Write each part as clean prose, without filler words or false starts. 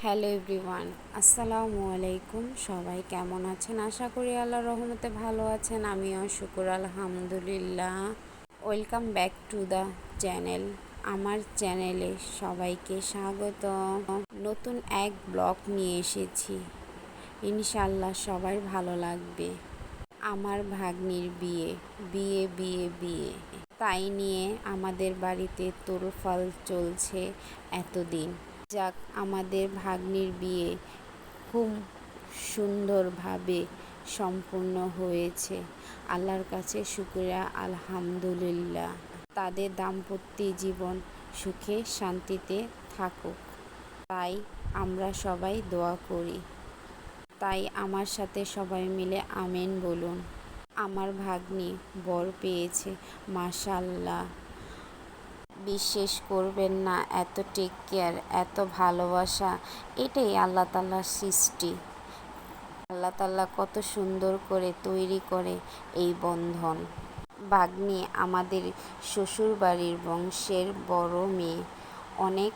Hello everyone, আসসালামু আলাইকুম। সবাই কেমন আছেন? আশা করি আল্লাহর রহমতে ভালো আছেন। আমিও শুকুর আলহামদুলিল্লাহ। Welcome back to the channel. আমার চ্যানেলে সবাইকে স্বাগত। নতুন এক ব্লগ নিয়ে এসেছি, ইনশাল্লাহ সবার ভালো লাগবে। আমার ভাগ্নির বিয়ে বিয়ে বিয়ে বিয়ে তাই নিয়ে আমাদের বাড়িতে তোড়ফাড় চলছে এতদিন। যাক, আমাদের ভাগ্নির বিয়ে খুব সুন্দরভাবে সম্পূর্ণ হয়েছে। আল্লাহর কাছে শুকরিয়া আলহামদুলিল্লাহ। তাদের দাম্পত্য জীবন সুখে শান্তিতে থাকুক, তাই আমরা সবাই দোয়া করি। তাই আমার সাথে সবাই মিলে আমিন বলুন। আমার ভাগ্নি বর পেয়েছে, মাশাআল্লাহ। বিশ্বাস করবেন না, এত টেক কেয়ার, এত ভালোবাসা, এটাই আল্লাহ তাআলার সৃষ্টি। আল্লাহ তাআলা কত সুন্দর করে তৈরি করে এই বন্ধন। ভাগ্নি আমাদের শ্বশুরবাড়ির বংশের বড় মেয়ে। অনেক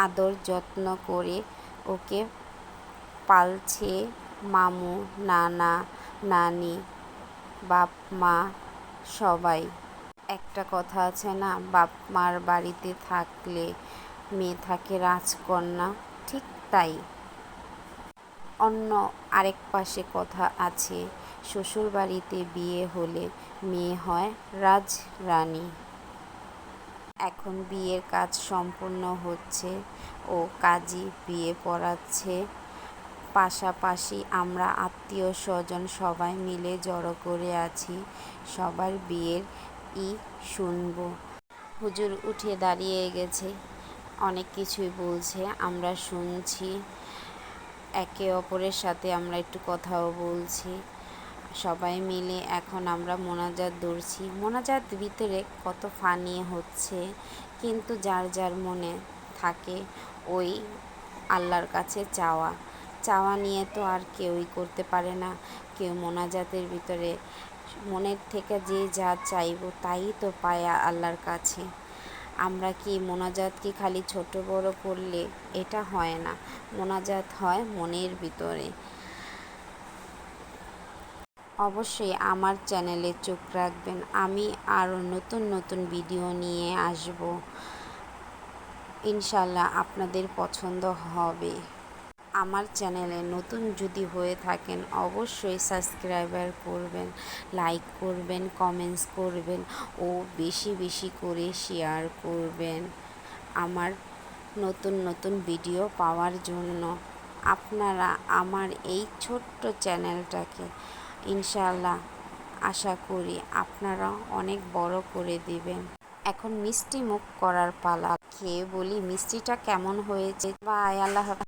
আদর যত্ন করে ওকে পালছে মামু, নানা, নানি, বাপ মা সবাই। একটা কথা আছে না, বাপ মার বাড়িতে থাকলে মেয়ে থাকে রাজকন্যা, ঠিক তাই। অন্য আরেক পাশে কথা আছে, শ্বশুর বাড়িতে বিয়ে হলে মেয়ে হয় রাজরানী। এখন বিয়ের কাজ সম্পূর্ণ হচ্ছে, ও কাজী বিয়ে পড়াচ্ছে। পাশাপাশি আমরা আত্মীয় স্বজন সবাই মিলে জড়ো করে আছি, সবার বিয়ের শুনব। হুজুর উঠে দাঁড়িয়ে গেছে, অনেক কিছুই বলছে, আমরা শুনছি। একে অপরের সাথে আমরা একটু কথাও বলছি। সবাই মিলে এখন আমরা মোনাজাত ধরছি। মোনাজাত ভিতরে কত ফানি হচ্ছে, কিন্তু যার যার মনে থাকে ওই আল্লাহর কাছে চাওয়া নিয়ে তো আর কেউই করতে পারে না। কেউ মোনাজাতের ভিতরে মনের থেকে যে যা চাইব তাই তো পায় আল্লাহর কাছে। আমরা কি মোনাজাত কি খালি ছোট বড় করলে এটা হয় না, মোনাজাত হয় মনের ভিতরে। অবশ্যই আমার চ্যানেলে চোখ রাখবেন, আমি আরও নতুন নতুন ভিডিও নিয়ে আসব, ইনশাল্লাহ আপনাদের পছন্দ হবে। আমার চ্যানেলে নতুন যদি হয়ে থাকেন অবশ্যই সাবস্ক্রাইবার করবেন, লাইক করবেন, কমেন্টস করবেন ও বেশি বেশি করে শেয়ার করবেন আমার নতুন নতুন ভিডিও পাওয়ার জন্য। আপনারা আমার এই ছোট্ট চ্যানেলটাকে ইনশাআল্লাহ আশা করি আপনারা অনেক বড় করে দিবেন। এখন মিষ্টি মুখ করার পালা। খেয়ে বলি মিষ্টিটা কেমন হয়েছে। বাই, আল্লাহ হাফেজ।